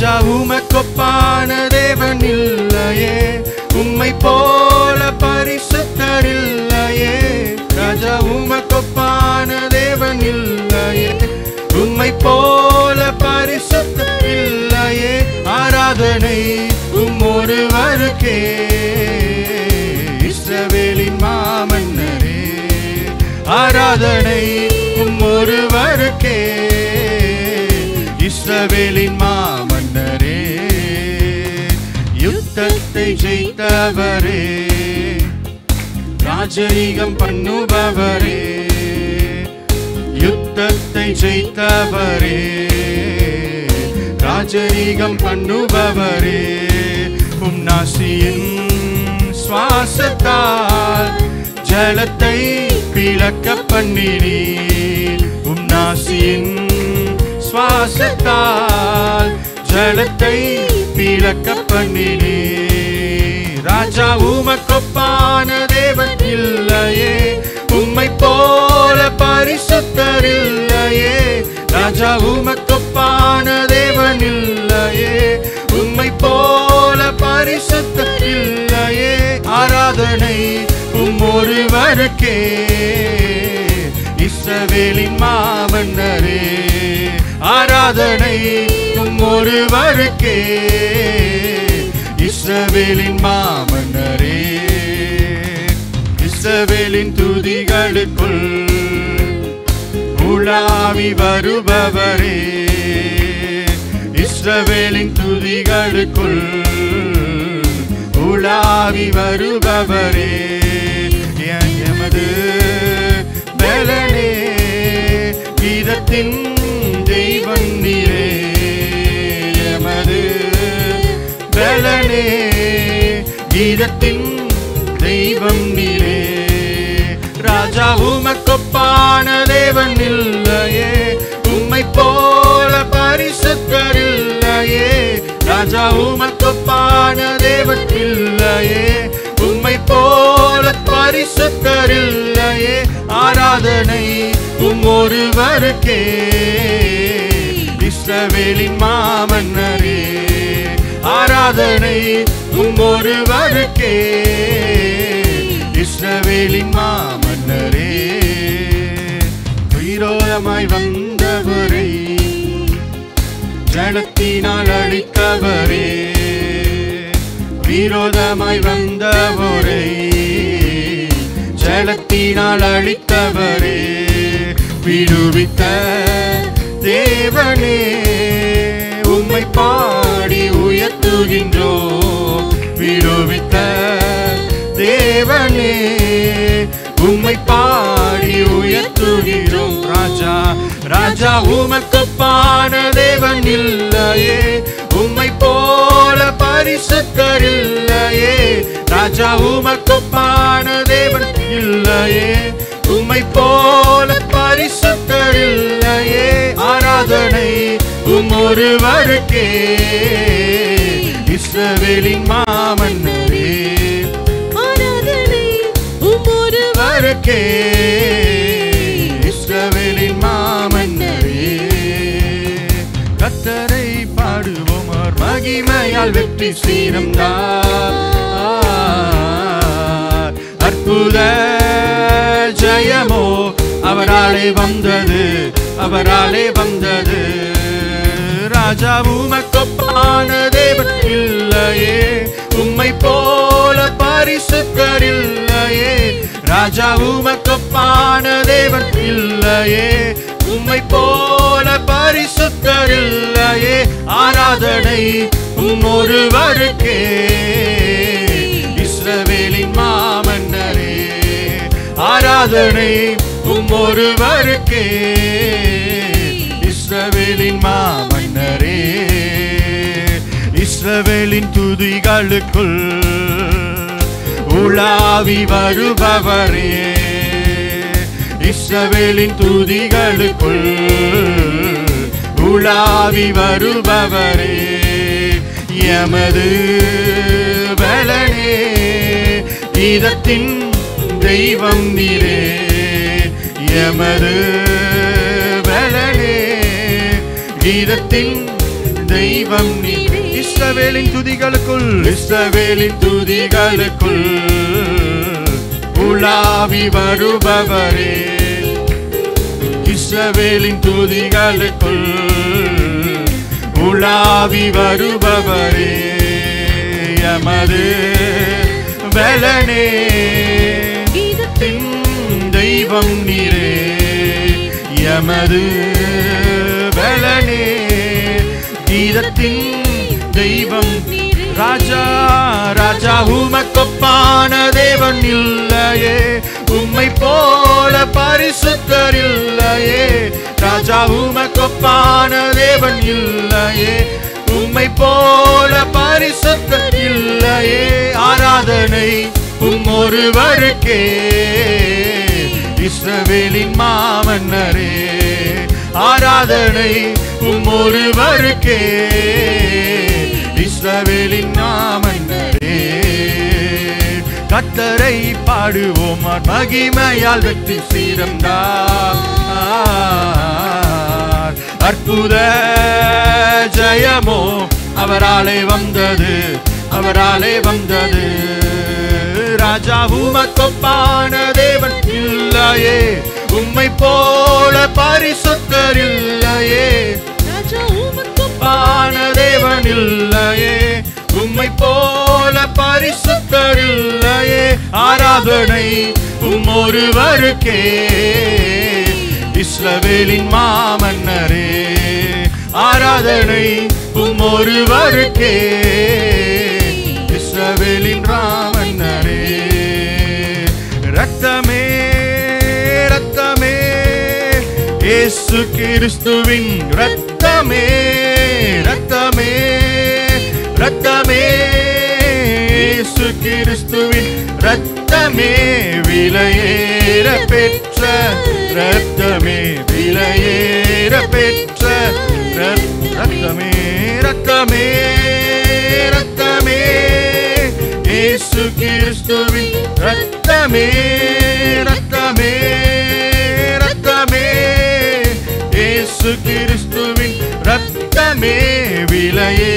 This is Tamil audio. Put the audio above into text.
ராஜா உமக்கொப்பான தேவன் இல்லையே, உம்மை போல பரிசுத்தர் இல்லையே. ராஜா உமக்கொப்பான தேவன் இல்லையே, உம்மை போல பரிசுத்தர் இல்லையே. ஆராதனை ஒருவருக்கே, இஸ்ரவேலின் மாமன்னரே. ஆராதனை ஒருவருக்கே, இஸ்ரவேலின் மாமன்னரே. யுத்தத்தை ஜெயித்தவரே, ராஜரீகம் பண்ணுபவரே. யுத்தத்தை ஜெயித்தவரே, ராஜரீகம் பண்ணுபவரே. உம் நாசியின் சுவாசத்தால் ஜலத்தை பிளக்க பண்ணினீர். உம் நாசியின் சுவாசத்தால் ஜலத்தை பிளக்க பண்ணினீர். ராஜா உமக்கொப்பான தேவன் இல்லையே, உம்மை போல பரிசுத்தர் இல்லையே. ராஜா உமக்கொப்பான தேவன் இல்லையே, உம்மை போல பரிசுத்தர் இல்லையே. ஆராதனை ஒருவருக்கே, இஸ்ரவேலின் மாமன்னரே. ஆராதனை ஒருவருக்கே, இஸ்ரவேலின் மாமன்னரே. இஸ்ரவேலின் துதிகளுக்குள் உலாவி வருபவரே. இஸ்ரவேலின் துதிகளுக்குள் உலாவி வருபவரே. எமது பலனே, கீதத்தின் தெய்வம் நீரே. எமது பலனே, கீதத்தின் தெய்வம் நீரே. ராஜா உமக்கொப்பான தேவன் இல்லையே, உம்மை போல பரிசுத்தர் இல்லையே. ராஜா உமக்கொப்பான தேவன் இல்லையே, உம்மை போல பரிசுத்தர் இல்லையே. ஆராதனை ஒருவருக்கே, இஸ்ரவேலின் மாமன்னரே. ஆராதனை ஒருவருக்கே, இஸ்ரவேலின் மாமன்னரே. விரோதமாய் வந்தவரை ஜலத்தினால் அழித்தவரே. விரோதமாய் வந்தவரை ஜலத்தினால் அழித்தவரே. விடுவித்த தேவனே, உம்மை பாடி உயர்த்துகின்றோம். விடுவித்த தேவனே, உம்மை பாடி உயர்த்துகிறோம். ராஜா ராஜா உமக்கொப்பான தேவன் இல்லையே, உம்மை போல பரிசுத்தர் இல்லையே. ராஜா உமக்கொப்பான தேவன் இல்லையே, உம்மை போல பரிசுத்தர் இல்லையே. ஆராதனை ஒருவருக்கே, இஸ்ரவேலின் மாமன்னரே. ஆராதனை ஒருவருக்கே, இஸ்ரவேலின் மாமன்னரே. கர்த்தரை பாடுவோம், அவர் மகிமையால் வெற்றி சீரம்தான். அற்புத ஜெயமோ அவராலே வந்தது, அவராலே வந்தது. ராஜா உமக்கொப்பான தேவன் இல்லையே, உம்மை போல பரிசுத்தர் இல்லையே. ராஜா உமக்கொப்பான தேவன் இல்லையே, உம்மை போல பரிசுத்தர் இல்லையே. ஆராதனை ஒருவருக்கே, இஸ்ரவேலின் மாமன்னரே. ஆராதனை ஒருவருக்கே, இஸ்ரவேலின் மாமன்னரே. இஸ்ரவேலின் துதிகளுக்குள் உலாவி வருபவரே. இஸ்ரவேலின் துதிகளுக்குள் உலாவி வருபவரே. எமது பலனே, கீதத்தின் தெய்வம் நீரே. எமது பலனே, கீதத்தின் தெய்வம் நீரே. இஸ்ரவேலின் துதிகளுக்குள் இஸ்ரவேலின் துதிகளுக்குள் உலாவி வருபவரே. இஸ்ரவேலின் துதிகளுக்குள் உலாவி வருபவரே. எமது பலனே தெய்வம் நீரே. எமது பலனே கீதத்தின் தெய்வம். ராஜா ராஜா உமக்கொப்பான தேவன் இல்லையே, உம்மை போல பரிசுத்தர் இல்லையே. ராஜா உமக்கொப்பான தேவன் இல்லையே, உம்மை போல பரிசுத்தர் இல்லையே. ஆராதனை ஒருவருக்கே, இஸ்ரவேலின் மாமன்னரே. ஆராதனை ஒருவருக்கே, இஸ்ரவேலின் மாமன்னரே. கர்த்தரை பாடுவோம், மகிமையால் வெற்றி சீரந்தார். அற்புத ஜெயமோ அவராலே வந்தது, அவராலே வந்தது. ராஜா உமக்கொப்பான தேவன் இல்லையே, உம்மை போல பரிசுத்தர் இல்லையே. ராஜா உமக்கொப்பான தேவன் இல்லையே, உம்மை போல பரிசுத்தர் இல்லையே. ஆராதனை ஒருவருக்கே, இஸ்ரவேலின் மாமன்னரே. ஆராதனை ஒருவருக்கே, இஸ்ரவேலின் ராமன்னரே. ரத்தமே ரத்தமே இயேசு கிறிஸ்துவின் ரத்தமே. ரத்தமே ரத்தமே இயேசு கிறிஸ்துவின் ரத்தமே. விலையேற பெற்ற ரத்தமே, விலையேற பெற்ற ரத்தமே. ரத்தமே ரத்தமே இயேசு கிறிஸ்துவின் ரத்தமே. ரத்தமே ரத்தமே இயேசு கிறிஸ்துவின் ரத்தமே. விலையே